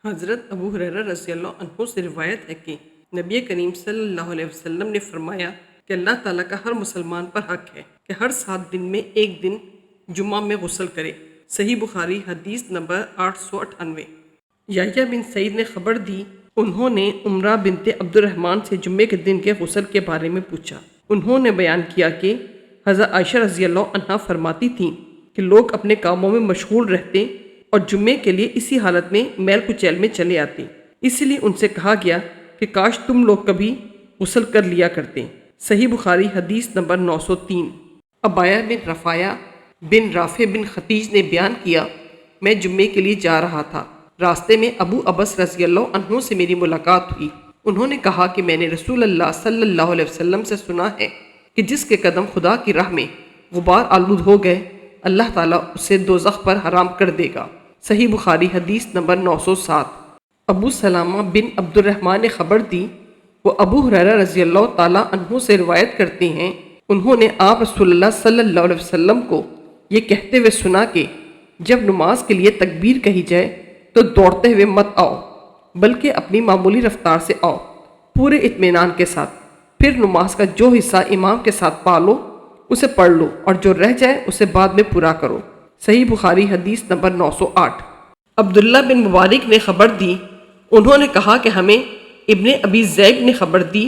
حضرت ابو ہریرہ رضی اللہ عنہ سے روایت ہے کہ نبی کریم صلی اللہ علیہ وسلم نے فرمایا کہ اللہ تعالیٰ کا ہر مسلمان پر حق ہے کہ ہر 7 دن میں ایک دن جمعہ میں غسل کرے۔ صحیح بخاری حدیث نمبر 898۔ یحییٰ بن سعید نے خبر دی، انہوں نے عمرہ بنت عبد الرحمن سے جمعے کے دن کے غسل کے بارے میں پوچھا۔ انہوں نے بیان کیا کہ حضرت عائشہ رضی اللہ عنہا فرماتی تھیں کہ لوگ اپنے کاموں میں مشغول رہتے اور جمعے کے لیے اسی حالت میں میل کچیل میں چلے آتے، اس لیے ان سے کہا گیا کہ کاش تم لوگ کبھی غسل کر لیا کرتے۔ صحیح بخاری حدیث نمبر 903۔ عبایہ بن رفاعہ بن رافع بن ختیج نے بیان کیا، میں جمعے کے لیے جا رہا تھا، راستے میں ابو عبس رضی اللہ عنہ سے میری ملاقات ہوئی۔ انہوں نے کہا کہ میں نے رسول اللہ صلی اللہ علیہ وسلم سے سنا ہے کہ جس کے قدم خدا کی راہ میں غبار آلود ہو گئے، اللہ تعالیٰ اسے دوزخ پر حرام کر دے گا۔ صحیح بخاری حدیث نمبر 907۔ ابو سلامہ بن عبد الرحمن نے خبر دی، وہ ابو ہریرہ رضی اللہ تعالیٰ عنہ سے روایت کرتے ہیں، انہوں نے آپ رسول اللہ صلی اللہ علیہ وسلم کو یہ کہتے ہوئے سنا کہ جب نماز کے لیے تکبیر کہی جائے تو دوڑتے ہوئے مت آؤ، بلکہ اپنی معمولی رفتار سے آؤ، پورے اطمینان کے ساتھ۔ پھر نماز کا جو حصہ امام کے ساتھ پا لو اسے پڑھ لو، اور جو رہ جائے اسے بعد میں پورا کرو۔ صحیح بخاری حدیث نمبر 908۔ عبداللہ بن مبارک نے خبر دی، انہوں نے کہا کہ ہمیں ابن ابی ذئب نے خبر دی،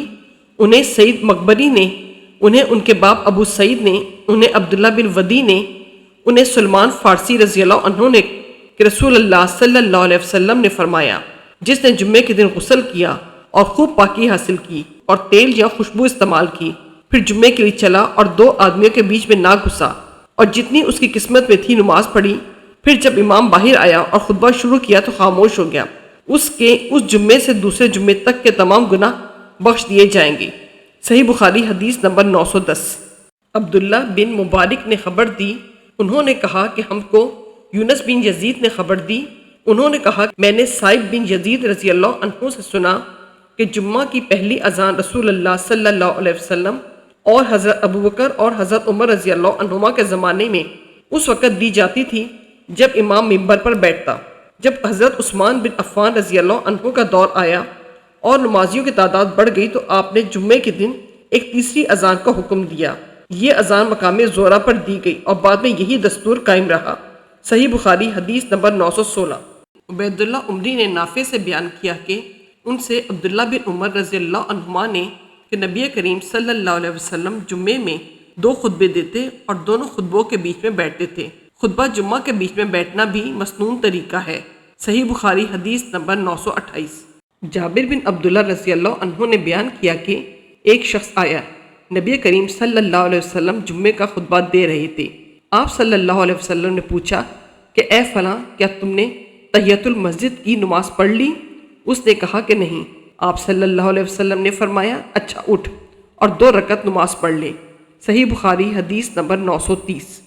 انہیں سعید مقبری نے، انہیں ان کے باپ ابو سعید نے، انہیں عبداللہ بن ودی نے، انہیں سلمان فارسی رضی اللہ عنہ نے کہ رسول اللہ صلی اللہ علیہ وسلم نے فرمایا، جس نے جمعے کے دن غسل کیا اور خوب پاکی حاصل کی اور تیل یا خوشبو استعمال کی، پھر جمعے کے لیے چلا اور 2 آدمیوں کے بیچ میں نہ گھسا، اور جتنی اس کی قسمت میں تھی نماز پڑھی، پھر جب امام باہر آیا اور خطبہ شروع کیا تو خاموش ہو گیا، اس جمعے سے دوسرے جمعے تک کے تمام گناہ بخش دیے جائیں گے۔ صحیح بخاری حدیث نمبر 910۔ عبداللہ بن مبارک نے خبر دی، انہوں نے کہا کہ ہم کو یونس بن یزید نے خبر دی، انہوں نے کہا کہ میں نے سائب بن یزید رضی اللہ عنہ سے سنا کہ جمعہ کی پہلی اذان رسول اللہ صلی اللہ علیہ وسلم اور حضرت ابو بکر اور حضرت عمر رضی اللہ عنہما کے زمانے میں اس وقت دی جاتی تھی جب امام منبر پر بیٹھتا۔ جب حضرت عثمان بن عفان رضی اللہ عنہ کا دور آیا اور نمازیوں کی تعداد بڑھ گئی تو آپ نے جمعے کے دن ایک تیسری اذان کا حکم دیا، یہ اذان مقام زورہ پر دی گئی اور بعد میں یہی دستور قائم رہا۔ صحیح بخاری حدیث نمبر 916۔ عبید اللہ عمری نے نافع سے بیان کیا کہ ان سے عبداللہ بن عمر رضی اللہ عنہما نے کہ نبی کریم صلی اللہ علیہ وسلم جمعے میں 2 خطبے دیتے اور دونوں خطبوں کے بیچ میں بیٹھتے تھے۔ خطبہ جمعہ کے بیچ میں بیٹھنا بھی مسنون طریقہ ہے۔ صحیح بخاری حدیث نمبر 928۔ جابر بن عبداللہ رضی اللہ عنہ نے بیان کیا کہ ایک شخص آیا، نبی کریم صلی اللہ علیہ وسلم جمعے کا خطبہ دے رہے تھے۔ آپ صلی اللہ علیہ وسلم نے پوچھا کہ اے فلاں، کیا تم نے تحیۃ المسجد کی نماز پڑھ لی؟ اس نے کہا کہ نہیں۔ آپ صلی اللہ علیہ وسلم نے فرمایا، اچھا اٹھ اور 2 رکعت نماز پڑھ لے۔ صحیح بخاری حدیث نمبر 930۔